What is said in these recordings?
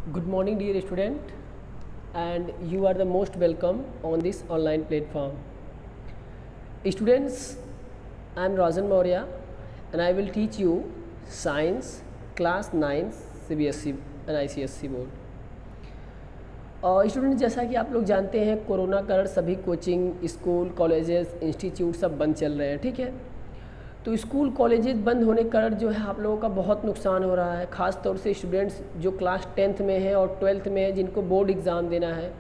Good morning, dear student, and you are the most welcome on this online platform. Students, I am Rajan Maurya, and I will teach you Science Class 9 CBSE and ICSE board. Student, जैसा कि आप लोग जानते हैं, corona कारण सभी coaching, school, colleges, institute सब बंद चल रहे हैं। ठीक है, तो स्कूल कॉलेजेस बंद होने के कारण जो है आप लोगों का बहुत नुकसान हो रहा है। ख़ास तौर से स्टूडेंट्स जो क्लास 10th में है और 12th में है, जिनको बोर्ड एग्ज़ाम देना है,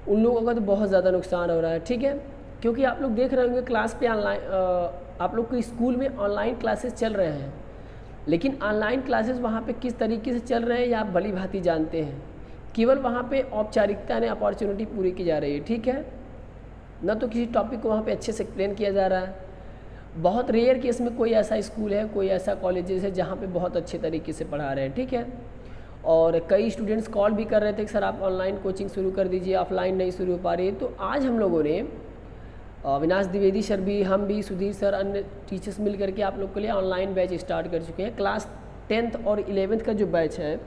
उन लोगों का तो बहुत ज़्यादा नुकसान हो रहा है। ठीक है, क्योंकि आप लोग देख रहे होंगे क्लास पे ऑनलाइन, आप लोग के स्कूल में ऑनलाइन क्लासेस चल रहे हैं, लेकिन ऑनलाइन क्लासेस वहाँ पे किस तरीके से चल रहे हैं ये आप भली भांति जानते हैं। केवल वहाँ पे औपचारिकता ने अपॉर्चुनिटी पूरी की जा रही है। ठीक है, न तो किसी टॉपिक को वहाँ पे अच्छे से एक्सप्लेन किया जा रहा है। बहुत रेयर केस में कोई ऐसा स्कूल है, कोई ऐसा कॉलेजेस है जहाँ पे बहुत अच्छे तरीके से पढ़ा रहे हैं। ठीक है, और कई स्टूडेंट्स कॉल भी कर रहे थे कि सर आप ऑनलाइन कोचिंग शुरू कर दीजिए, ऑफलाइन नहीं शुरू हो पा रही है। तो आज हम लोगों ने अविनाश द्विवेदी सर भी, हम भी, सुधीर सर, अन्य टीचर्स मिल करके आप लोग के लिए ऑनलाइन बैच स्टार्ट कर चुके हैं। क्लास 10th और 11th का जो बैच है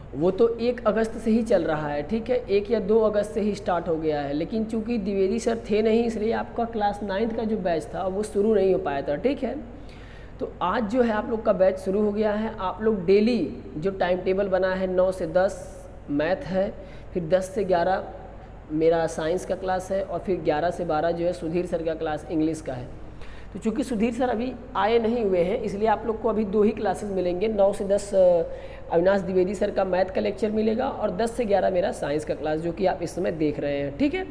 वो तो 1 अगस्त से ही चल रहा है। ठीक है, 1 या 2 अगस्त से ही स्टार्ट हो गया है, लेकिन चूंकि द्विवेदी सर थे नहीं, इसलिए आपका क्लास 9th का जो बैच था वो शुरू नहीं हो पाया था। ठीक है, तो आज जो है आप लोग का बैच शुरू हो गया है। आप लोग डेली जो टाइम टेबल बना है, 9 से 10 मैथ है, फिर 10 से 11 मेरा साइंस का क्लास है, और फिर 11 से 12 जो है सुधीर सर का क्लास इंग्लिश का है। तो चूँकि सुधीर सर अभी आए नहीं हुए हैं, इसलिए आप लोग को अभी 2 ही क्लासेस मिलेंगे। 9 से 10 अविनाश द्विवेदी सर का मैथ का लेक्चर मिलेगा, और 10 से 11 मेरा साइंस का क्लास, जो कि आप इस समय देख रहे हैं। ठीक है,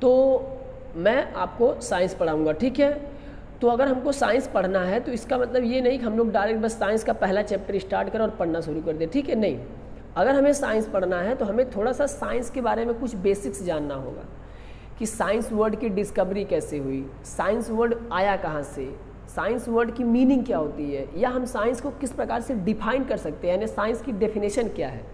तो मैं आपको साइंस पढ़ाऊँगा। ठीक है, तो अगर हमको साइंस पढ़ना है तो इसका मतलब ये नहीं कि हम लोग डायरेक्ट बस साइंस का पहला चैप्टर स्टार्ट करें और पढ़ना शुरू कर दें। ठीक है, नहीं, अगर हमें साइंस पढ़ना है तो हमें थोड़ा सा साइंस के बारे में कुछ बेसिक्स जानना होगा कि साइंस वर्ड की डिस्कवरी कैसे हुई, साइंस वर्ड आया कहाँ से, साइंस वर्ड की मीनिंग क्या होती है, या हम साइंस को किस प्रकार से डिफाइन कर सकते हैं, यानी साइंस की डेफिनेशन क्या है,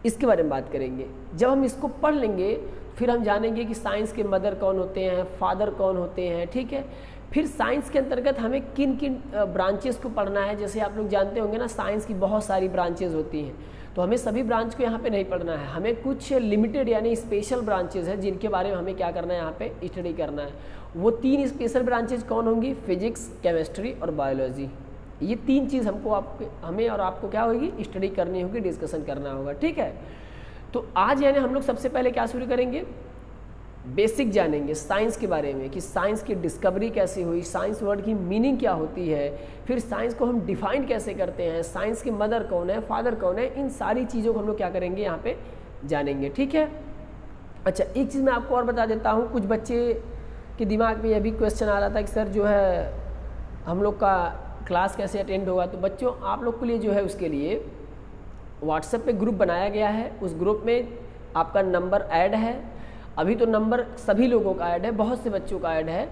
इसके बारे में बात करेंगे। जब हम इसको पढ़ लेंगे फिर हम जानेंगे कि साइंस के मदर कौन होते हैं, फादर कौन होते हैं। ठीक है, फिर साइंस के अंतर्गत हमें किन किन ब्रांचेस को पढ़ना है। जैसे आप लोग जानते होंगे ना, साइंस की बहुत सारी ब्रांचेज होती हैं, तो हमें सभी ब्रांच को यहाँ पे नहीं पढ़ना है। हमें कुछ लिमिटेड यानी स्पेशल ब्रांचेज हैं जिनके बारे में हमें क्या करना है, यहाँ पे स्टडी करना है। वो 3 स्पेशल ब्रांचेज कौन होंगी? फिजिक्स, केमिस्ट्री और बायोलॉजी। ये 3 चीज़ हमें और आपको क्या होगी, स्टडी करनी होगी, डिस्कशन करना होगा। ठीक है, तो आज यानी हम लोग सबसे पहले क्या शुरू करेंगे, बेसिक जानेंगे साइंस के बारे में कि साइंस की डिस्कवरी कैसे हुई, साइंस वर्ड की मीनिंग क्या होती है, फिर साइंस को हम डिफाइन कैसे करते हैं, साइंस के मदर कौन है, फादर कौन है, इन सारी चीज़ों को हम लोग क्या करेंगे, यहाँ पे जानेंगे। ठीक है, अच्छा, एक चीज़ मैं आपको और बता देता हूँ। कुछ बच्चे के दिमाग में यह भी क्वेश्चन आ रहा था कि सर जो है हम लोग का क्लास कैसे अटेंड होगा। तो बच्चों, आप लोग के लिए जो है उसके लिए व्हाट्सएप पे ग्रुप बनाया गया है। उस ग्रुप में आपका नंबर ऐड है। अभी तो नंबर सभी लोगों का ऐड है, बहुत से बच्चों का ऐड है,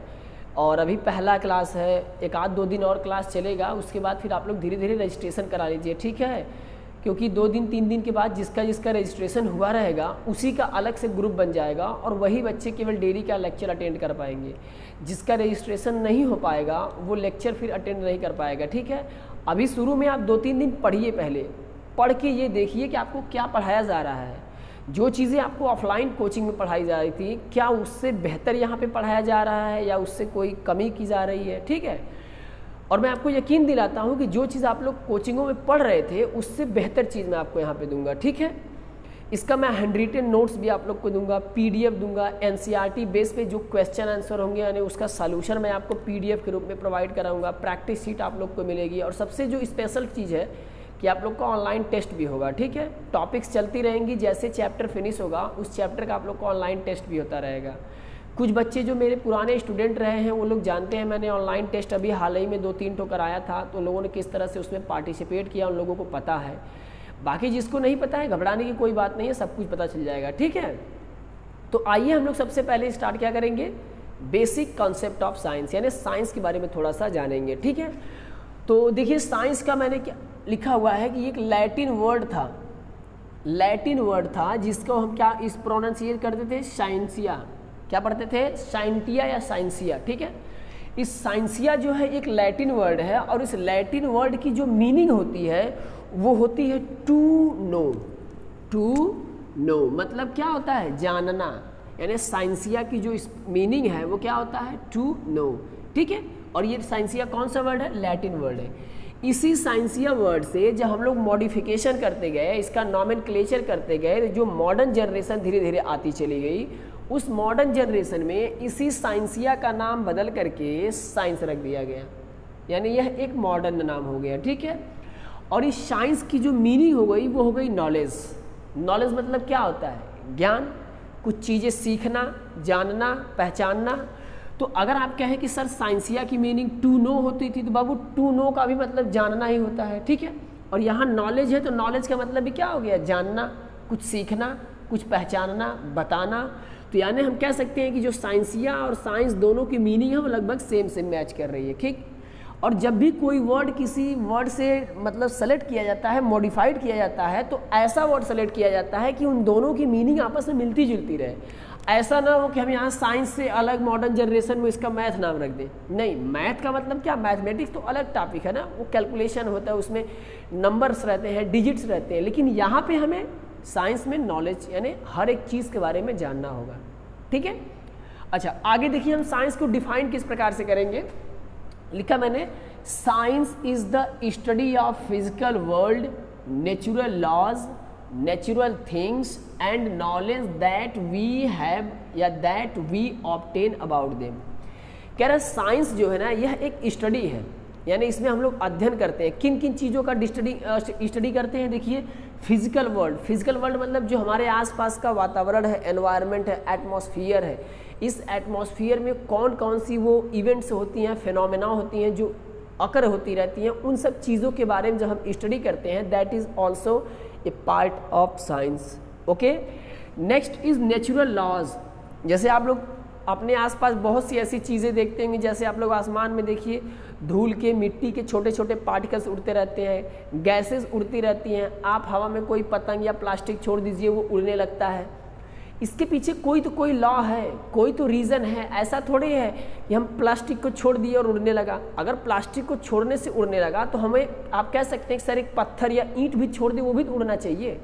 और अभी पहला क्लास है, 1-2 दिन और क्लास चलेगा, उसके बाद फिर आप लोग धीरे धीरे रजिस्ट्रेशन करा लीजिए। ठीक है, क्योंकि 2 दिन 3 दिन के बाद जिसका रजिस्ट्रेशन हुआ रहेगा उसी का अलग से ग्रुप बन जाएगा, और वही बच्चे केवल डेली का लेक्चर अटेंड कर पाएंगे। जिसका रजिस्ट्रेशन नहीं हो पाएगा वो लेक्चर फिर अटेंड नहीं कर पाएगा। ठीक है, अभी शुरू में आप 2-3 दिन पढ़िए, पहले पढ़ के ये देखिए कि आपको क्या पढ़ाया जा रहा है। जो चीज़ें आपको ऑफलाइन कोचिंग में पढ़ाई जा रही थी, क्या उससे बेहतर यहाँ पे पढ़ाया जा रहा है या उससे कोई कमी की जा रही है। ठीक है, और मैं आपको यकीन दिलाता हूँ कि जो चीज़ आप लोग कोचिंगों में पढ़ रहे थे उससे बेहतर चीज़ मैं आपको यहाँ पे दूंगा। ठीक है, इसका मैं हैंड रिटन नोट्स भी आप लोग को दूंगा, PDF दूंगा, NCERT बेस पे जो क्वेश्चन आंसर होंगे यानी उसका सॉल्यूशन मैं आपको PDF के रूप में प्रोवाइड कराऊंगा, प्रैक्टिस शीट आप लोग को मिलेगी, और सबसे जो स्पेशल चीज़ है कि आप लोग का ऑनलाइन टेस्ट भी होगा। ठीक है, टॉपिक्स चलती रहेंगी, जैसे चैप्टर फिनिश होगा उस चैप्टर का आप लोग को ऑनलाइन टेस्ट भी होता रहेगा। कुछ बच्चे जो मेरे पुराने स्टूडेंट रहे हैं वो लोग जानते हैं, मैंने ऑनलाइन टेस्ट अभी हाल ही में 2-3 ठो कराया था, तो लोगों ने किस तरह से उसमें पार्टिसिपेट किया उन लोगों को पता है। बाकी जिसको नहीं पता है घबराने की कोई बात नहीं है, सब कुछ पता चल जाएगा। ठीक है, तो आइए हम लोग सबसे पहले स्टार्ट क्या करेंगे, बेसिक कॉन्सेप्ट ऑफ साइंस, यानी साइंस के बारे में थोड़ा सा जानेंगे। ठीक है, तो देखिए साइंस का मैंने क्या लिखा हुआ है कि एक लैटिन वर्ड था जिसको हम क्या इस प्रोनाउंसिएट करते थे, साइंसिया। क्या पढ़ते थे, साइंटिया या साइंसिया। ठीक है, इस साइंसिया जो है एक लैटिन वर्ड है और इस लैटिन वर्ड की जो मीनिंग होती है वो होती है टू नो। टू नो मतलब क्या होता है? जानना। यानी साइंसिया की जो मीनिंग है वो क्या होता है? टू नो, ठीक है। और ये साइंसिया कौन सा वर्ड है? लैटिन वर्ड है। इसी साइंसिया वर्ड से जब हम लोग मॉडिफिकेशन करते गए, इसका नॉमेनक्लेचर करते गए, जो मॉडर्न जनरेशन धीरे धीरे आती चली गई, उस मॉडर्न जनरेशन में इसी साइंसिया का नाम बदल करके साइंस रख दिया गया। यानी यह एक मॉडर्न नाम हो गया, ठीक है। और इस साइंस की जो मीनिंग हो गई वो हो गई नॉलेज। नॉलेज मतलब क्या होता है? ज्ञान, कुछ चीज़ें सीखना, जानना, पहचानना। तो अगर आप कहें कि सर साइंसिया की मीनिंग टू नो होती थी, तो बाबू टू नो का भी मतलब जानना ही होता है, ठीक है। और यहाँ नॉलेज है तो नॉलेज का मतलब भी क्या हो गया? जानना, कुछ सीखना, कुछ पहचानना, बताना। तो यानी हम कह सकते हैं कि जो साइंसिया और साइंस दोनों की मीनिंग है वो लगभग सेम सेम मैच कर रही है, ठीक। और जब भी कोई वर्ड किसी वर्ड से मतलब सेलेक्ट किया जाता है, मॉडिफाइड किया जाता है, तो ऐसा वर्ड सेलेक्ट किया जाता है कि उन दोनों की मीनिंग आपस में मिलती जुलती रहे। ऐसा ना हो कि हम यहाँ साइंस से अलग मॉडर्न जनरेशन में इसका मैथ नाम रख दें। नहीं, मैथ का मतलब क्या? मैथमेटिक्स तो अलग टॉपिक है ना, वो कैलकुलेशन होता है, उसमें नंबर्स रहते हैं, डिजिट्स रहते हैं। लेकिन यहाँ पे हमें साइंस में नॉलेज यानी हर एक चीज़ के बारे में जानना होगा, ठीक है। अच्छा, आगे देखिए हम साइंस को डिफाइन किस प्रकार से करेंगे। लिखा मैंने, science is the study of physical world, natural laws, natural things and knowledge that we have या that we obtain about them. कह रहा साइंस जो है ना, यह एक स्टडी है। यानी इसमें हम लोग अध्ययन करते हैं। किन किन चीज़ों का स्टडी करते हैं? देखिए, फिजिकल वर्ल्ड। फिजिकल वर्ल्ड मतलब जो हमारे आसपास का वातावरण है, एनवायरनमेंट है, एटमॉस्फियर है। इस एटमॉस्फियर में कौन कौन सी वो इवेंट्स होती हैं, फिनोमेना होती हैं जो अकर होती रहती हैं, उन सब चीज़ों के बारे में जब हम स्टडी करते हैं, that is also a part of science, okay. Next is natural laws. जैसे आप लोग अपने आसपास बहुत सी ऐसी चीज़ें देखते होंगे, जैसे आप लोग आसमान में देखिए, धूल के, मिट्टी के छोटे छोटे पार्टिकल्स उड़ते रहते हैं, गैसेस उड़ती रहती हैं। आप हवा में कोई पतंग या प्लास्टिक छोड़ दीजिए, वो उड़ने लगता है। इसके पीछे कोई तो कोई लॉ है, कोई तो रीज़न है। ऐसा थोड़ी है कि हम प्लास्टिक को छोड़ दिए और उड़ने लगा। अगर प्लास्टिक को छोड़ने से उड़ने लगा तो हमें आप कह सकते हैं कि सर एक पत्थर या ईंट भी छोड़ दे, वो भी तो उड़ना चाहिए,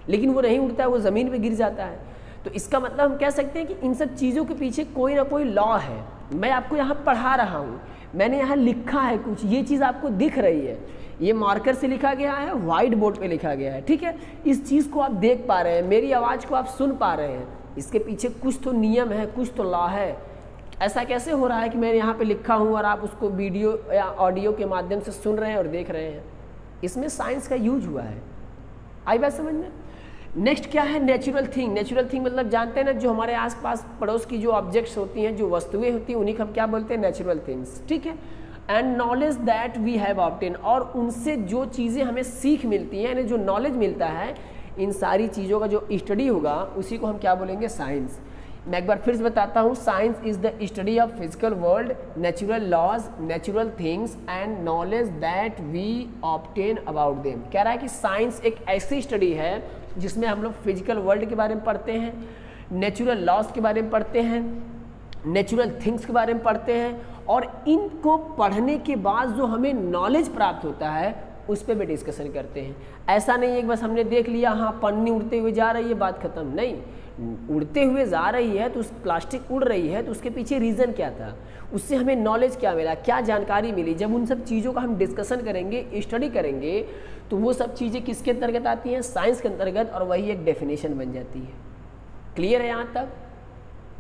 लेकिन वो नहीं उड़ता है, वो ज़मीन पे गिर जाता है। तो इसका मतलब हम कह सकते हैं कि इन सब चीज़ों के पीछे कोई ना कोई लॉ है। मैं आपको यहाँ पढ़ा रहा हूँ, मैंने यहाँ लिखा है कुछ, ये चीज़ आपको दिख रही है, ये मार्कर से लिखा गया है, व्हाइट बोर्ड पे लिखा गया है, ठीक है। इस चीज़ को आप देख पा रहे हैं, मेरी आवाज़ को आप सुन पा रहे हैं, इसके पीछे कुछ तो नियम है, कुछ तो लॉ है। ऐसा कैसे हो रहा है कि मैंने यहाँ पे लिखा हूँ और आप उसको वीडियो या ऑडियो के माध्यम से सुन रहे हैं और देख रहे हैं? इसमें साइंस का यूज हुआ है। आई बात समझ में? नेक्स्ट क्या है? Natural thing. नेचुरल थिंग मतलब जानते हैं ना, जो हमारे आसपास पड़ोस की जो ऑब्जेक्ट्स होती हैं, जो वस्तुएं होती हैं, उन्हीं को हम क्या बोलते हैं? नेचुरल थिंग्स, ठीक है। And knowledge that we have obtain, और उनसे जो चीज़ें हमें सीख मिलती हैं, यानी जो नॉलेज मिलता है, इन सारी चीज़ों का जो स्टडी होगा उसी को हम क्या बोलेंगे? साइंस। मैं एक बार फिर से बताता हूँ, science is the study of physical world, natural laws, natural things and knowledge that we obtain about them. कह रहा है कि साइंस एक ऐसी स्टडी है जिसमें हम लोग फिजिकल वर्ल्ड के बारे में पढ़ते हैं, नेचुरल लॉज के बारे में पढ़ते हैं, नेचुरल थिंग्स के बारे में पढ़ते हैं, और इनको पढ़ने के बाद जो हमें नॉलेज प्राप्त होता है उस पर भी डिस्कशन करते हैं। ऐसा नहीं है कि बस हमने देख लिया, हाँ पन्नी उड़ते हुए जा रही है, बात खत्म। नहीं, उड़ते हुए जा रही है तो उस प्लास्टिक उड़ रही है तो उसके पीछे रीज़न क्या था, उससे हमें नॉलेज क्या मिला, क्या जानकारी मिली। जब उन सब चीज़ों का हम डिस्कशन करेंगे, स्टडी करेंगे, तो वो सब चीज़ें किसके अंतर्गत आती हैं? साइंस के अंतर्गत, और वही एक डेफिनेशन बन जाती है। क्लियर है यहाँ तक?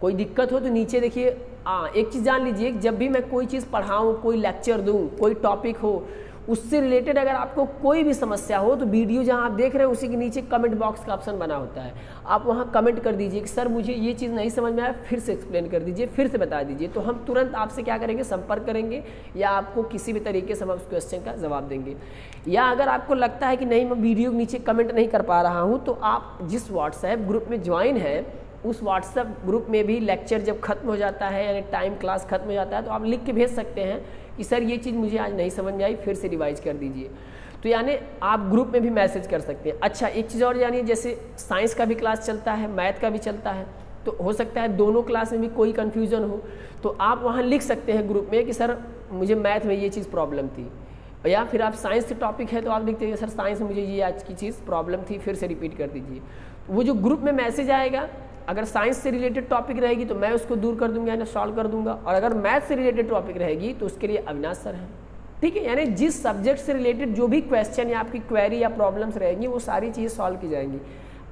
कोई दिक्कत हो तो नीचे देखिए। एक चीज़ जान लीजिए, जब भी मैं कोई चीज़ पढ़ाऊँ, कोई लेक्चर दूँ, कोई टॉपिक हो, उससे रिलेटेड अगर आपको कोई भी समस्या हो तो वीडियो जहाँ आप देख रहे हैं उसी के नीचे कमेंट बॉक्स का ऑप्शन बना होता है, आप वहाँ कमेंट कर दीजिए कि सर मुझे ये चीज़ नहीं समझ में आया, फिर से एक्सप्लेन कर दीजिए, फिर से बता दीजिए। तो हम तुरंत आपसे क्या करेंगे? संपर्क करेंगे, या आपको किसी भी तरीके से हम उस क्वेश्चन का जवाब देंगे। या अगर आपको लगता है कि नहीं मैं वीडियो के नीचे कमेंट नहीं कर पा रहा हूँ, तो आप जिस व्हाट्सएप ग्रुप में ज्वाइन है उस व्हाट्सएप ग्रुप में भी लेक्चर जब खत्म हो जाता है, यानी टाइम क्लास खत्म हो जाता है, तो आप लिख के भेज सकते हैं कि सर ये चीज़ मुझे आज नहीं समझ में आई, फिर से रिवाइज कर दीजिए। तो यानी आप ग्रुप में भी मैसेज कर सकते हैं। अच्छा, एक चीज़ और जानिए, जैसे साइंस का भी क्लास चलता है, मैथ का भी चलता है, तो हो सकता है दोनों क्लास में भी कोई कन्फ्यूज़न हो, तो आप वहाँ लिख सकते हैं ग्रुप में कि सर मुझे मैथ में ये चीज़ प्रॉब्लम थी, या फिर आप साइंस से टॉपिक है तो आप लिखते हैं सर साइंस में मुझे ये आज की चीज़ प्रॉब्लम थी, फिर से रिपीट कर दीजिए। वो जो ग्रुप में मैसेज आएगा, अगर साइंस से रिलेटेड टॉपिक रहेगी तो मैं उसको दूर कर दूंगा यानी सॉल्व कर दूंगा, और अगर मैथ से रिलेटेड टॉपिक रहेगी तो उसके लिए अविनाश सर हैं, ठीक है। यानी जिस सब्जेक्ट से रिलेटेड जो भी क्वेश्चन या आपकी क्वेरी या प्रॉब्लम्स रहेंगी वो सारी चीज़ें सॉल्व की जाएंगी।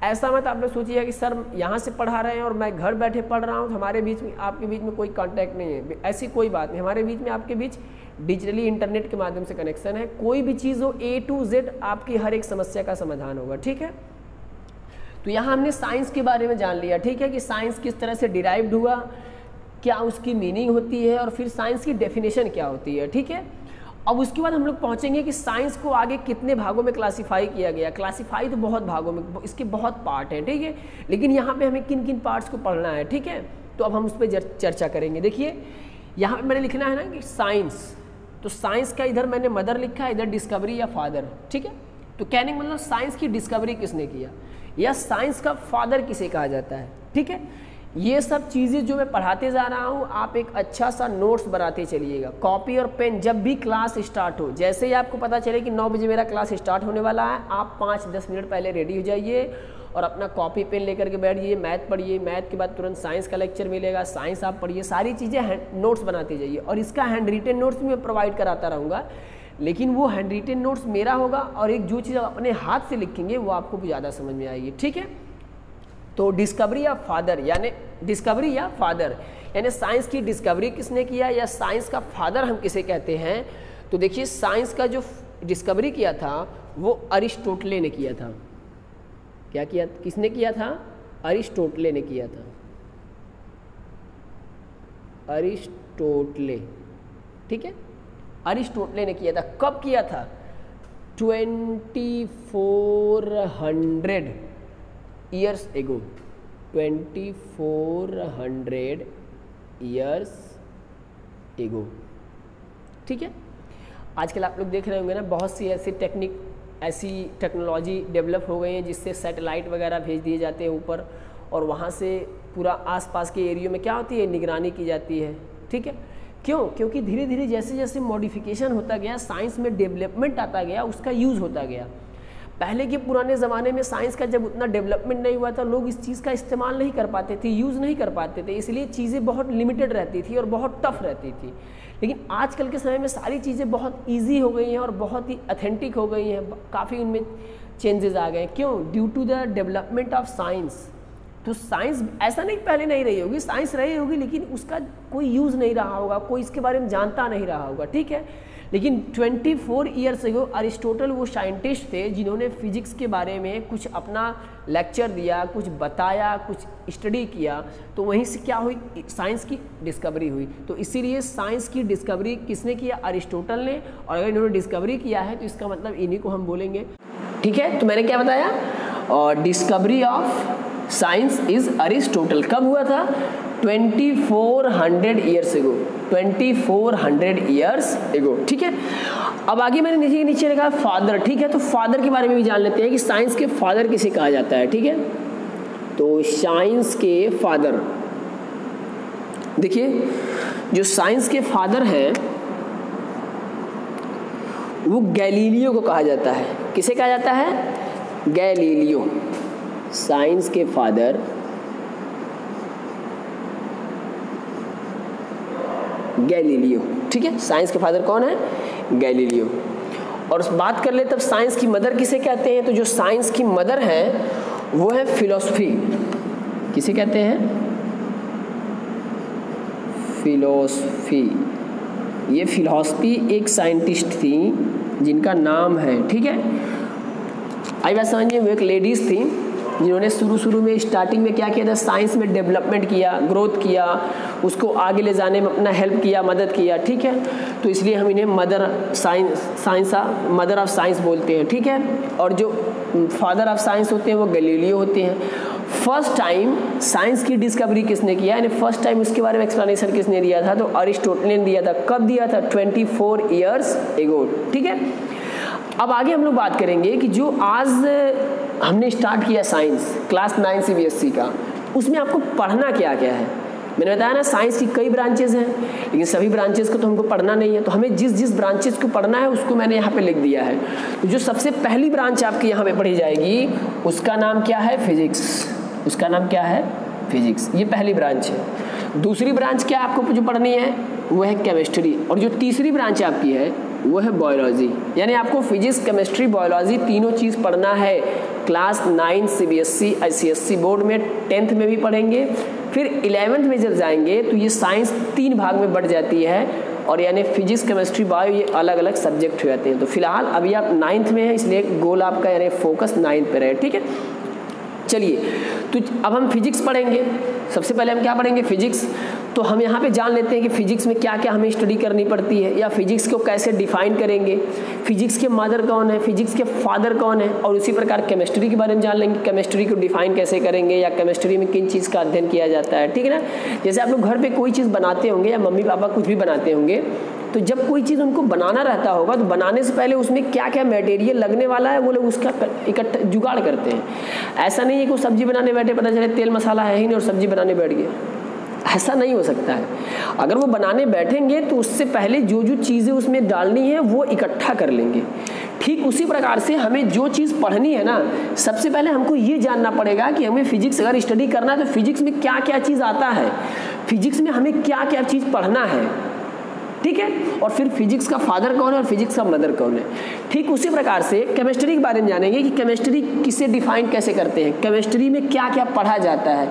ऐसा मत आप लोग सोचिए कि सर यहाँ से पढ़ा रहे हैं और मैं घर बैठे पढ़ रहा हूँ तो हमारे बीच में आपके बीच में कोई कांटेक्ट नहीं है, ऐसी कोई बात नहीं। हमारे बीच में आपके बीच डिजिटली इंटरनेट के माध्यम से कनेक्शन है। कोई भी चीज़ हो A to Z आपकी हर एक समस्या का समाधान होगा, ठीक है। तो यहाँ हमने साइंस के बारे में जान लिया, ठीक है, कि साइंस किस तरह से डिराइव्ड हुआ, क्या उसकी मीनिंग होती है और फिर साइंस की डेफिनेशन क्या होती है, ठीक है। अब उसके बाद हम लोग पहुँचेंगे कि साइंस को आगे कितने भागों में क्लासीफाई किया गया। क्लासीफाई तो बहुत भागों में, इसके बहुत पार्ट हैं, ठीक है, लेकिन यहाँ पे हमें किन किन पार्ट्स को पढ़ना है, ठीक है। तो अब हम उस पर चर्चा करेंगे। देखिए यहाँ पे मैंने लिखना है ना कि साइंस, तो साइंस का इधर मैंने मदर लिखा है, इधर डिस्कवरी या फादर, ठीक है। तो कहने का मतलब साइंस की डिस्कवरी किसने किया या साइंस का फादर किसे कहा जाता है, ठीक है। ये सब चीज़ें जो मैं पढ़ाते जा रहा हूँ, आप एक अच्छा सा नोट्स बनाते चलिएगा, कॉपी और पेन। जब भी क्लास स्टार्ट हो, जैसे ही आपको पता चले कि 9 बजे मेरा क्लास स्टार्ट होने वाला है, आप 5-10 मिनट पहले रेडी हो जाइए और अपना कॉपी पेन लेकर के बैठ जाइए, मैथ पढ़िए, मैथ के बाद तुरंत साइंस का लेक्चर मिलेगा, साइंस आप पढ़िए, सारी चीज़ें नोट्स बनाते जाइए। और इसका हैंड रिटेन नोट्स भी मैं प्रोवाइड कराता रहूँगा, लेकिन वो हैंड रिटेन नोट्स मेरा होगा और एक जो चीज़ आप अपने हाथ से लिखेंगे वो आपको भी ज़्यादा समझ में आएगी, ठीक है। तो डिस्कवरी या फादर यानी डिस्कवरी या फादर यानी साइंस की डिस्कवरी किसने किया या साइंस का फादर हम किसे कहते हैं। तो देखिए साइंस का जो डिस्कवरी किया था वो अरिस्टोटले ने किया था। क्या किया, किसने किया था? अरिस्टोटले ने किया था, अरिस्टोटले, ठीक है, अरिस्टोटले ने किया था। कब किया था? 2400 ईयर्स एगो, 2400 ईयर्स एगो, ठीक है। आजकल आप लोग देख रहे होंगे ना, बहुत सी ऐसी टेक्नोलॉजी डेवलप हो गई है जिससे सैटेलाइट वगैरह भेज दिए जाते हैं ऊपर, और वहाँ से पूरा आसपास के एरिया में क्या होती है, निगरानी की जाती है, ठीक है। क्यों? क्योंकि धीरे धीरे जैसे जैसे मॉडिफिकेशन होता गया, साइंस में डेवलपमेंट आता गया, उसका यूज़ होता गया। पहले के पुराने ज़माने में साइंस का जब उतना डेवलपमेंट नहीं हुआ था, लोग इस चीज़ का इस्तेमाल नहीं कर पाते थे, यूज़ नहीं कर पाते थे, इसलिए चीज़ें बहुत लिमिटेड रहती थी और बहुत टफ रहती थी। लेकिन आजकल के समय में सारी चीज़ें बहुत इजी हो गई हैं और बहुत ही ऑथेंटिक हो गई हैं, काफ़ी उनमें चेंजेस आ गए। क्यों? Due to the development of science. तो साइंस ऐसा नहीं पहले नहीं रही होगी, साइंस रही होगी, लेकिन उसका कोई यूज़ नहीं रहा होगा, कोई इसके बारे में जानता नहीं रहा होगा, ठीक है। लेकिन 24 ईयर्स अगो अरिस्टोटल वो साइंटिस्ट थे जिन्होंने फिजिक्स के बारे में कुछ अपना लेक्चर दिया, कुछ बताया, कुछ स्टडी किया, तो वहीं से क्या हुई, साइंस की डिस्कवरी हुई। तो इसीलिए साइंस की डिस्कवरी किसने किया? अरिस्टोटल ने। और अगर इन्होंने डिस्कवरी किया है तो इसका मतलब इन्हीं को हम बोलेंगे, ठीक है। तो मैंने क्या बताया, और discovery of science is Aristotle. कब हुआ था? 2400 ईयर्स एगो, 2400 ईयर्स एगो, ठीक है। अब आगे मैंने नीचे लिखा फादर, ठीक है। तो फादर के बारे में भी जान लेते हैं कि साइंस के फादर किसे कहा जाता है, ठीक है। तो साइंस के फादर, देखिए जो साइंस के फादर हैं वो गैलीलियो को कहा जाता है। किसे कहा जाता है? गैलीलियो। साइंस के फादर गैलीलियो, ठीक है। साइंस के फादर कौन है? गैलीलियो। और बात कर ले तब साइंस की मदर किसे कहते हैं? तो जो साइंस की मदर है वो है फिलॉसफी। किसे कहते हैं? फिलॉसफी। ये फिलॉसफी एक साइंटिस्ट थी जिनका नाम है, ठीक है। आई बात समझिए, वो एक लेडीज थी जिन्होंने शुरू में स्टार्टिंग में क्या किया था, साइंस में डेवलपमेंट किया, ग्रोथ किया, उसको आगे ले जाने में अपना हेल्प किया, मदद किया, ठीक है। तो इसलिए हम इन्हें मदर ऑफ साइंस बोलते हैं, ठीक है। और जो फादर ऑफ साइंस होते हैं वो गैलीलियो होते हैं। फर्स्ट टाइम साइंस की डिस्कवरी किसने किया, यानी फर्स्ट टाइम उसके बारे में एक्सप्लेनेशन किसने दिया था? तो अरिस्टोटल ने दिया था। कब दिया था? 24 ईयर्स एगो, ठीक है। अब आगे हम लोग बात करेंगे कि जो आज हमने स्टार्ट किया साइंस क्लास 9 CBSE का, उसमें आपको पढ़ना क्या क्या है। मैंने बताया ना साइंस की कई ब्रांचेज हैं, लेकिन सभी ब्रांचेज को तो हमको पढ़ना नहीं है, तो हमें जिस जिस ब्रांचेज को पढ़ना है उसको मैंने यहाँ पे लिख दिया है। तो जो सबसे पहली ब्रांच आपकी यहाँ पे पढ़ी जाएगी उसका नाम क्या है? फिजिक्स। उसका नाम क्या है? फिजिक्स। ये पहली ब्रांच है। दूसरी ब्रांच क्या आपको जो पढ़नी है वो है केमिस्ट्री, और जो तीसरी ब्रांच आपकी है वो है बायोलॉजी। यानी आपको फिजिक्स, केमिस्ट्री, बायोलॉजी तीनों चीज़ पढ़ना है। क्लास 9 CBSE ICSE बोर्ड में 10th में भी पढ़ेंगे, फिर 11th में जब जाएंगे तो ये साइंस 3 भाग में बढ़ जाती है, और यानी फिजिक्स, केमिस्ट्री, बायो ये अलग अलग सब्जेक्ट हो जाते हैं। तो फिलहाल अभी आप 9th में हैं, इसलिए गोल आपका यानी फोकस 9th पे रहे, ठीक है। चलिए, तो अब हम फिजिक्स पढ़ेंगे। सबसे पहले हम क्या पढ़ेंगे? फिजिक्स। तो हम यहाँ पे जान लेते हैं कि फिजिक्स में क्या क्या हमें स्टडी करनी पड़ती है, या फिजिक्स को कैसे डिफाइन करेंगे, फिजिक्स के मदर कौन है, फिजिक्स के फादर कौन है, और उसी प्रकार केमिस्ट्री के बारे में जान लेंगे, केमिस्ट्री को डिफाइन कैसे करेंगे, या केमिस्ट्री में किन चीज़ का अध्ययन किया जाता है, ठीक है ना। जैसे आप लोग घर पर कोई चीज़ बनाते होंगे या मम्मी पापा कुछ भी बनाते होंगे, तो जब कोई चीज़ उनको बनाना रहता होगा तो बनाने से पहले उसमें क्या क्या मटेरियल लगने वाला है वो लोग उसका इकट्ठा जुगाड़ करते हैं। ऐसा नहीं है कि वो सब्जी बनाने बैठे पता चले तेल मसाला है ही नहीं और सब्जी बनाने बैठ गए, ऐसा नहीं हो सकता है। अगर वो बनाने बैठेंगे तो उससे पहले जो जो चीज़ें उसमें डालनी है वो इकट्ठा कर लेंगे। ठीक उसी प्रकार से हमें जो चीज़ पढ़नी है ना, सबसे पहले हमको ये जानना पड़ेगा कि हमें फिजिक्स अगर स्टडी करना है तो फिजिक्स में क्या क्या चीज़ आता है, फिजिक्स में हमें क्या क्या चीज़ पढ़ना है, ठीक है। और फिर फिजिक्स का फादर कौन है और फिजिक्स का मदर कौन है। ठीक उसी प्रकार से केमिस्ट्री के बारे में जानेंगे कि केमिस्ट्री किसे डिफाइन कैसे करते हैं, केमिस्ट्री में क्या क्या पढ़ा जाता है,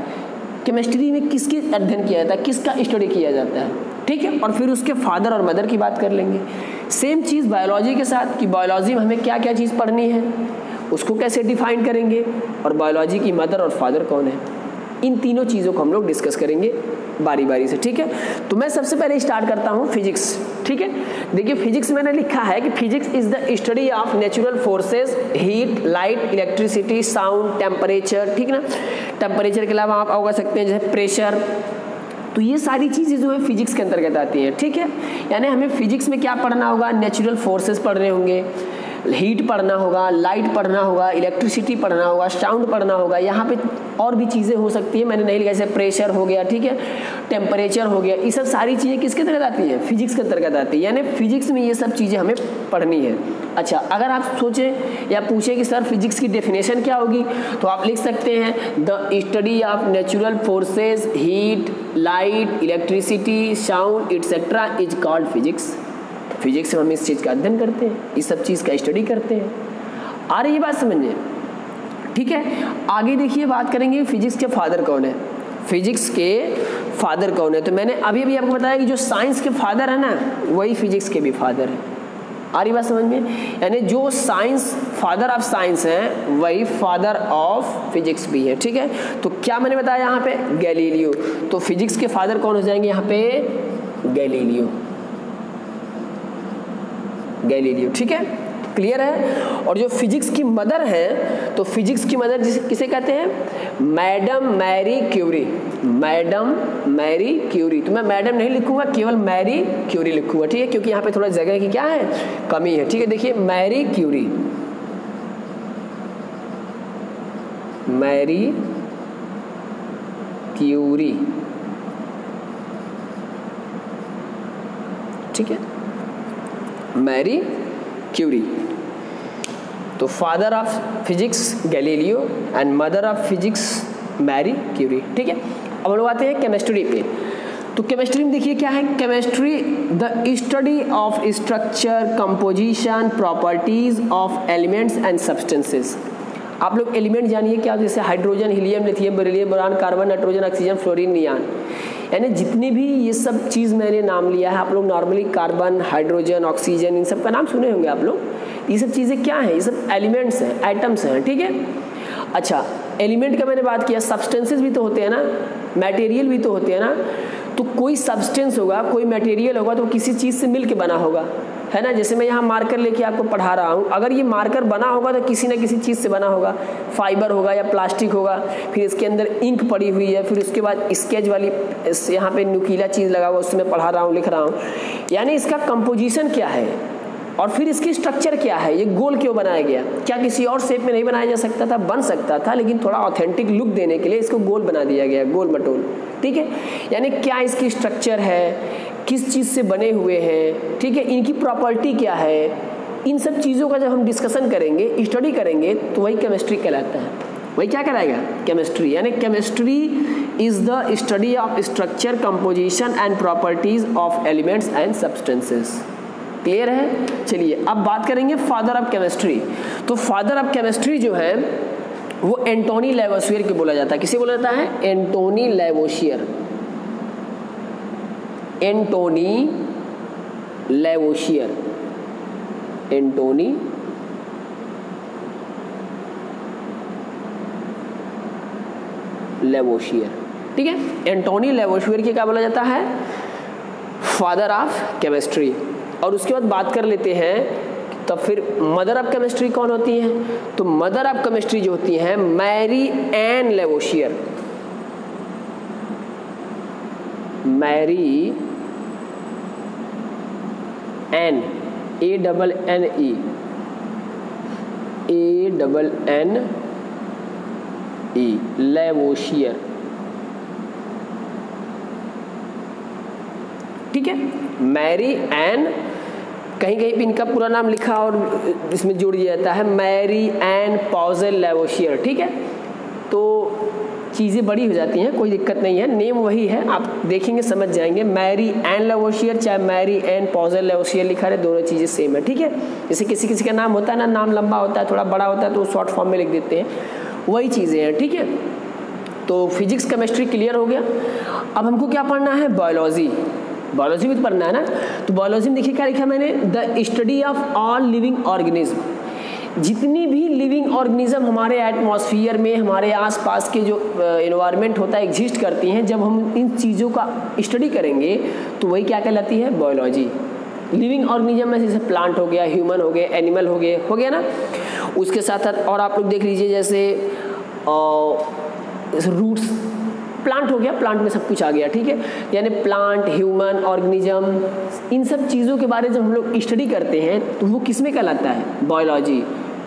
केमिस्ट्री में किसके अध्ययन किया जाता है, किसका स्टडी किया जाता है, ठीक है। और फिर उसके फादर और मदर की बात कर लेंगे। सेम चीज़ बायोलॉजी के साथ कि बायोलॉजी में हमें क्या क्या चीज़ पढ़नी है, उसको कैसे डिफाइन करेंगे, और बायोलॉजी की मदर और फादर कौन है। इन तीनों चीज़ों को हम लोग डिस्कस करेंगे बारी बारी से, ठीक है। तो मैं सबसे पहले स्टार्ट करता हूँ फिजिक्स, ठीक है। देखिए फिजिक्स मैंने लिखा है कि physics is the study of natural forces, heat, light, electricity, sound, temperature, ठीक है ना। टेम्परेचर के अलावा आप अवगत सकते हैं जैसे प्रेशर, तो ये सारी चीज़ें जो है फिजिक्स के अंतर्गत आती हैं, ठीक है। यानी हमें फिजिक्स में क्या पढ़ना होगा? नेचुरल फोर्सेस पढ़ने होंगे, हीट पढ़ना होगा, लाइट पढ़ना होगा, इलेक्ट्रिसिटी पढ़ना होगा, साउंड पढ़ना होगा। यहाँ पे और भी चीज़ें हो सकती है, मैंने नहीं लिखा, जैसे प्रेशर हो गया, ठीक है, टेम्परेचर हो गया। ये सब सारी चीज़ें किसके अंतर्गत आती हैं? फिजिक्स के अंतर्गत आती है। यानी फिजिक्स में ये सब चीज़ें हमें पढ़नी है। अच्छा, अगर आप सोचें या पूछें कि सर फिजिक्स की डेफिनेशन क्या होगी, तो आप लिख सकते हैं the study of natural forces, heat, light, electricity, sound etcetera is called physics. Physics में हम इस चीज़ का अध्ययन करते हैं, इस सब चीज़ का स्टडी करते हैं। आ रही ये बात समझिए, ठीक है। आगे देखिए बात करेंगे फिजिक्स के फादर कौन है, फिजिक्स के फादर कौन है। तो मैंने अभी अभी आपको बताया कि जो साइंस के फादर है ना वही फिजिक्स के भी फादर है। आ रही बात समझ में? यानी जो साइंस फादर ऑफ साइंस है वही फादर ऑफ फिजिक्स भी है, ठीक है। तो क्या मैंने बताया यहाँ पे? गैलीलियो। तो फिजिक्स के फादर कौन हो जाएंगे यहाँ पे? गैलीलियो, गैलीलियो, ठीक है, क्लियर है। और जो फिजिक्स की मदर है, तो फिजिक्स की मदर किसे कहते हैं? Madam Marie Curie, madam Marie Curie. तो मैं मैडम नहीं लिखूंगा, केवल मैरी क्यूरी लिखूंगा, ठीक है, क्योंकि यहाँ पे थोड़ा जगह की क्या है, कमी है, ठीक है। देखिए मैरी क्यूरी, मैरी क्यूरी, ठीक है, मैरी क्यूरी। तो father of physics Galileo and mother of physics Marie Curie, ठीक है। अब हम लोग आते हैं केमिस्ट्री पे। तो केमिस्ट्री में देखिए क्या है? Chemistry the study of structure, composition, properties of elements and substances. आप लोग एलिमेंट जानिए क्या, जैसे hydrogen, helium, lithium, beryllium, boron, carbon, nitrogen, oxygen, fluorine, neon. यानी जितनी भी ये सब चीज़ मैंने नाम लिया है, आप लोग नॉर्मली कार्बन, हाइड्रोजन, ऑक्सीजन, इन सब का नाम सुने होंगे आप लोग। ये सब चीज़ें क्या हैं? ये सब एलिमेंट्स हैं, एटम्स हैं, ठीक है। अच्छा, एलिमेंट का मैंने बात किया, सब्सटेंसेस भी तो होते हैं ना, मटेरियल भी तो होते हैं ना। तो कोई सब्सटेंस होगा, कोई मटेरियल होगा तो किसी चीज़ से मिल के बना होगा, है ना। जैसे मैं यहाँ मार्कर लेके आपको पढ़ा रहा हूँ, अगर ये मार्कर बना होगा तो किसी न किसी चीज़ से बना होगा, फाइबर होगा या प्लास्टिक होगा, फिर इसके अंदर इंक पड़ी हुई है, फिर उसके बाद स्केच वाली यहाँ पे नुकीला चीज़ लगा हुआ, उससे मैं पढ़ा रहा हूँ, लिख रहा हूँ। यानी इसका कंपोजिशन क्या है, और फिर इसकी स्ट्रक्चर क्या है, ये गोल क्यों बनाया गया, क्या किसी और शेप में नहीं बनाया जा सकता था, बन सकता था, लेकिन थोड़ा ऑथेंटिक लुक देने के लिए इसको गोल बना दिया गया, गोल मटोल, ठीक है। यानी क्या इसकी स्ट्रक्चर है, किस चीज़ से बने हुए हैं, ठीक है, इनकी प्रॉपर्टी क्या है, इन सब चीज़ों का जब हम डिस्कशन करेंगे, स्टडी करेंगे, तो वही केमिस्ट्री कहलाता है। वही क्या कराएगा, केमिस्ट्री। यानी chemistry is the study of structure, composition and properties of elements and substances. Clear है। चलिए अब बात करेंगे फादर ऑफ केमिस्ट्री। तो फादर ऑफ केमिस्ट्री जो है वो एंटोनी लैवोसियर को बोला जाता है। किसे बोला जाता है, एंटोनी लैवोसियर, एंटोनी लैवोसियर, एंटोनी लैवोसियर, ठीक है। एंटोनी लैवोसियर की क्या बोला जाता है, फादर ऑफ केमिस्ट्री। और उसके बाद बात कर लेते हैं तब फिर मदर ऑफ केमिस्ट्री कौन होती है। तो मदर ऑफ केमिस्ट्री जो होती है Marie Anne Lavoisier, Marie Anne, A double N E, A double N E, Lavoisier, ठीक है। मैरी एन, कहीं कहीं भी इनका पूरा नाम लिखा और इसमें जोड़ दिया जाता है मैरी एन पॉजेल लैवोसियर, ठीक है। तो चीज़ें बड़ी हो जाती हैं, कोई दिक्कत नहीं है, नेम वही है, आप देखेंगे समझ जाएंगे। मैरी एन लैवोसियर चाहे मैरी एन पॉजेल लैवोसियर लिखा है, दोनों चीज़ें सेम है, ठीक है। जैसे किसी किसी का नाम होता है ना, नाम लंबा होता है, थोड़ा बड़ा होता है, तो शॉर्ट फॉर्म में लिख देते हैं, वही चीज़ें हैं, ठीक है। तो फिजिक्स केमिस्ट्री क्लियर हो गया। अब हमको क्या पढ़ना है, बायोलॉजी। बायोलॉजी भी तो पढ़ना है ना। तो बायोलॉजी में देखिए क्या लिखा मैंने, the study of all living organism. जितनी भी लिविंग ऑर्गेनिज्म हमारे एटमॉस्फेयर में, हमारे आसपास के जो एनवायरनमेंट होता है, एग्जिस्ट करती हैं, जब हम इन चीज़ों का स्टडी करेंगे तो वही क्या कहलाती है, बायोलॉजी। लिविंग ऑर्गेनिज्म में जैसे प्लांट हो गया, ह्यूमन हो गए, एनिमल हो गया ना। उसके साथ साथ और आप लोग देख लीजिए जैसे रूट्स, प्लांट हो गया, प्लांट में सब कुछ आ गया, ठीक है। यानी प्लांट, ह्यूमन, ऑर्गेनिज्म, इन सब चीज़ों के बारे में जब हम लोग स्टडी करते हैं तो वो किस में कहलाता है, बायोलॉजी।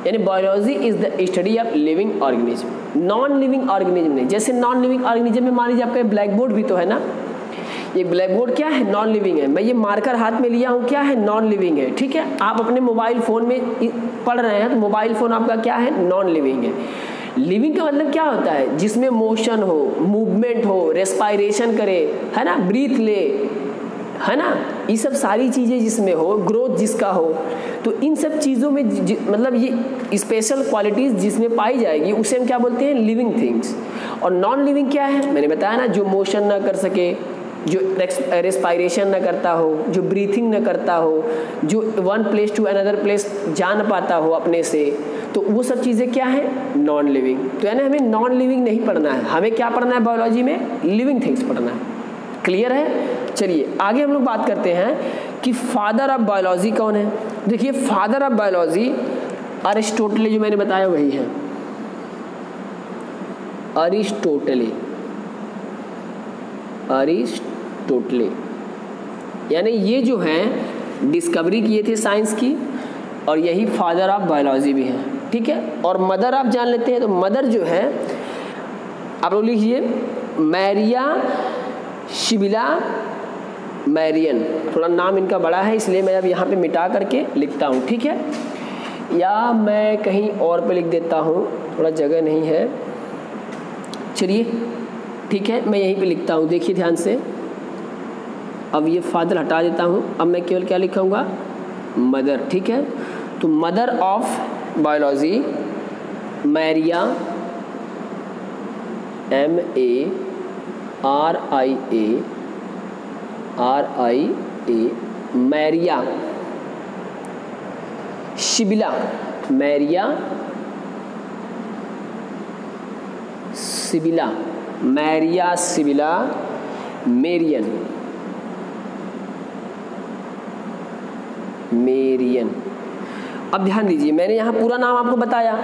यानी biology is the study of living organism. Non living organism नहीं, जैसे नॉन लिविंग ऑर्गेनिज्म में मान लीजिए आपका ब्लैक बोर्ड भी तो है ना, ये ब्लैक बोर्ड क्या है, नॉन लिविंग है। मैं ये मार्कर हाथ में लिया हूँ, क्या है, नॉन लिविंग है, ठीक है। आप अपने मोबाइल फ़ोन में पढ़ रहे हैं तो मोबाइल फ़ोन आपका क्या है, नॉन लिविंग है। लिविंग का मतलब क्या होता है, जिसमें मोशन हो, मूवमेंट हो, रेस्पायरेशन करे, है ना, ब्रीथ ले, है ना, ये सब सारी चीज़ें जिसमें हो, ग्रोथ जिसका हो, तो इन सब चीज़ों में मतलब ये स्पेशल क्वालिटीज़ जिसमें पाई जाएगी उसे हम क्या बोलते हैं, लिविंग थिंग्स। और नॉन लिविंग क्या है, मैंने बताया ना, जो मोशन ना कर सके, जो रेस्पायरेशन ना करता हो, जो ब्रीथिंग ना करता हो, जो one place to another place जा ना पाता हो अपने से, तो वो सब चीज़ें क्या है, नॉन लिविंग। तो यानी हमें नॉन लिविंग नहीं पढ़ना है, हमें क्या पढ़ना है बायोलॉजी में, लिविंग थिंग्स पढ़ना है। क्लियर है। चलिए आगे हम लोग बात करते हैं कि फादर ऑफ बायोलॉजी कौन है। देखिए फादर ऑफ बायोलॉजी अरिस्टोटले, जो मैंने बताया वही है, अरिस्टोटले, अरिस्टोटले। यानी ये जो है डिस्कवरी किए थे साइंस की, और यही फादर ऑफ बायोलॉजी भी है, ठीक है। और मदर आप जान लेते हैं, तो मदर जो है आप लोग लिखिए मैरिया सिबिला मैरियन। थोड़ा नाम इनका बड़ा है इसलिए मैं अब यहाँ पे मिटा करके लिखता हूँ, ठीक है, या मैं कहीं और पे लिख देता हूँ, थोड़ा जगह नहीं है, चलिए ठीक है, मैं यहीं पे लिखता हूँ, देखिए ध्यान से। अब ये फादर हटा देता हूँ, अब मैं केवल क्या लिखूँगा, मदर, ठीक है। तो mother of biology Maria, MARIA, Maria Sibylla, Maria Sibylla, Maria Sibylla Merian, Merian. अब ध्यान दीजिए, मैंने यहाँ पूरा नाम आपको बताया,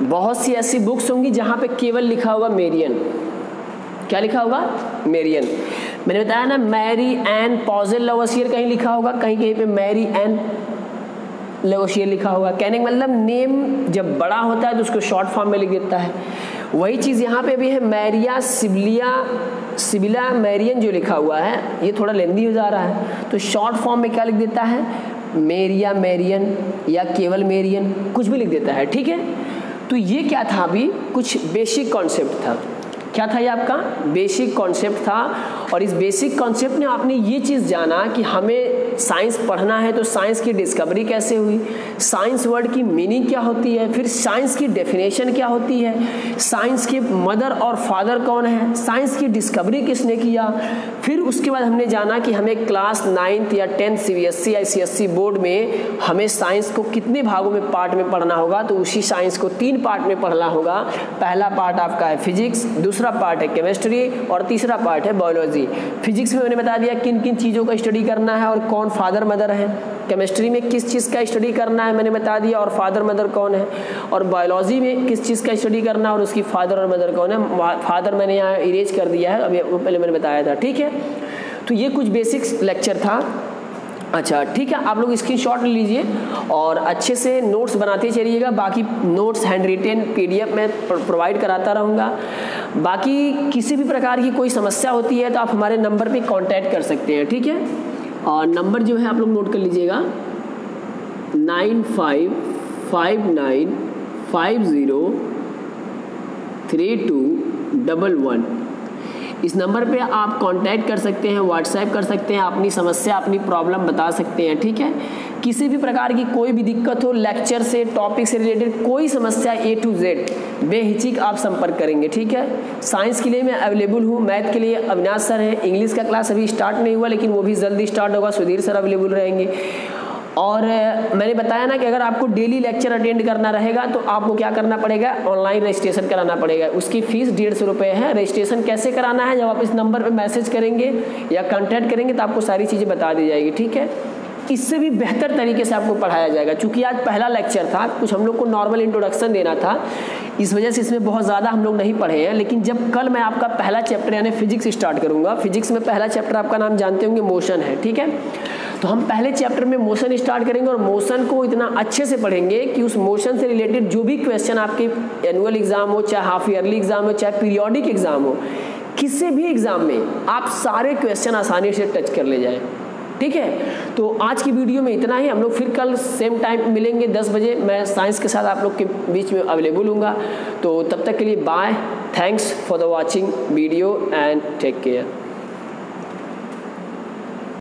बहुत सी ऐसी बुक्स होंगी जहाँ पे केवल लिखा होगा मेरियन। क्या लिखा होगा, मेरियन। मैंने बताया ना, मैरी एन पॉजेल लैवोसियर कहीं लिखा होगा, कहीं कहीं पे मैरी एन लेवोशियर लिखा होगा। कहने का मतलब नेम जब बड़ा होता है तो उसको शॉर्ट फॉर्म में लिख देता है। वही चीज़ यहाँ पे भी है, मैरिया सिबिला मैरियन जो लिखा हुआ है ये थोड़ा लेंदी हो जा रहा है, तो शॉर्ट फॉर्म में क्या लिख देता है, मेरिया, मैरियन या केवल मेरियन, कुछ भी लिख देता है। ठीक है, तो ये क्या था, अभी कुछ बेसिक कॉन्सेप्ट था। क्या था ये आपका बेसिक कॉन्सेप्ट था, और इस बेसिक कॉन्सेप्ट में आपने ये चीज़ जाना कि हमें साइंस पढ़ना है तो साइंस की डिस्कवरी कैसे हुई, साइंस वर्ड की मीनिंग क्या होती है, फिर साइंस की डेफिनेशन क्या होती है, साइंस के मदर और फादर कौन है, साइंस की डिस्कवरी किसने किया। फिर उसके बाद हमने जाना कि हमें क्लास 9th या 10th CBSE या CSE बोर्ड में हमें साइंस को कितने भागों में पार्ट में पढ़ना होगा, तो उसी साइंस को 3 पार्ट में पढ़ना होगा। पहला पार्ट आपका है फिजिक्स, दूसरा पार्ट है केमिस्ट्री और तीसरा पार्ट है बायोलॉजी। फिजिक्स में मैंने बता दिया किन किन चीज़ों का स्टडी करना है और कौन फादर मदर है। केमिस्ट्री में किस चीज़ का स्टडी करना है मैंने बता दिया और फादर मदर कौन है। और बायोलॉजी में किस चीज़ का स्टडी करना है और उसकी फादर और मदर कौन है। फादर मैंने यहाँ इरेज कर दिया है, अभी पहले मैंने बताया था। ठीक है, तो ये कुछ बेसिक्स लेक्चर था। अच्छा ठीक है, आप लोग स्क्रीनशॉट ले लीजिए और अच्छे से नोट्स बनाते चलिएगा। बाकी नोट्स हैंड रिटेन PDF में प्रोवाइड कराता रहूँगा। बाकी किसी भी प्रकार की कोई समस्या होती है तो आप हमारे नंबर पे कांटेक्ट कर सकते हैं। ठीक है, और नंबर जो है आप लोग नोट कर लीजिएगा 9559503211। इस नंबर पे आप कांटेक्ट कर सकते हैं, व्हाट्सएप कर सकते हैं, अपनी समस्या अपनी प्रॉब्लम बता सकते हैं। ठीक है, किसी भी प्रकार की कोई भी दिक्कत हो, लेक्चर से टॉपिक से रिलेटेड कोई समस्या A to Z बेहिचक आप संपर्क करेंगे। ठीक है, साइंस के लिए मैं अवेलेबल हूँ, मैथ के लिए अविनाश सर हैं, इंग्लिश का क्लास अभी स्टार्ट नहीं हुआ लेकिन वो भी जल्दी स्टार्ट होगा, सुधीर सर अवेलेबल रहेंगे। और मैंने बताया ना कि अगर आपको डेली लेक्चर अटेंड करना रहेगा तो आपको क्या करना पड़ेगा, ऑनलाइन रजिस्ट्रेशन कराना पड़ेगा। उसकी फ़ीस 150 रुपये है। रजिस्ट्रेशन कैसे कराना है, जब आप इस नंबर पे मैसेज करेंगे या कांटेक्ट करेंगे तो आपको सारी चीज़ें बता दी जाएगी। ठीक है, इससे भी बेहतर तरीके से आपको पढ़ाया जाएगा। चूँकि आज पहला लेक्चर था, कुछ हम लोग को नॉर्मल इंट्रोडक्शन देना था, इस वजह से इसमें बहुत ज़्यादा हम लोग नहीं पढ़े हैं। लेकिन जब कल मैं आपका पहला चैप्टर यानी फिजिक्स स्टार्ट करूँगा, फिजिक्स में पहला चैप्टर आपका नाम जानते होंगे मोशन है। ठीक है, तो हम पहले चैप्टर में मोशन स्टार्ट करेंगे और मोशन को इतना अच्छे से पढ़ेंगे कि उस मोशन से रिलेटेड जो भी क्वेश्चन आपके एनुअल एग्जाम हो, चाहे हाफ ईयरली एग्जाम हो, चाहे पीरियोडिक एग्जाम हो, किसी भी एग्जाम में आप सारे क्वेश्चन आसानी से टच कर ले जाएं। ठीक है, तो आज की वीडियो में इतना ही। हम लोग फिर कल सेम टाइम मिलेंगे 10 बजे। मैं साइंस के साथ आप लोग के बीच में अवेलेबल हूँगा। तो तब तक के लिए bye, thanks for the watching video and take care.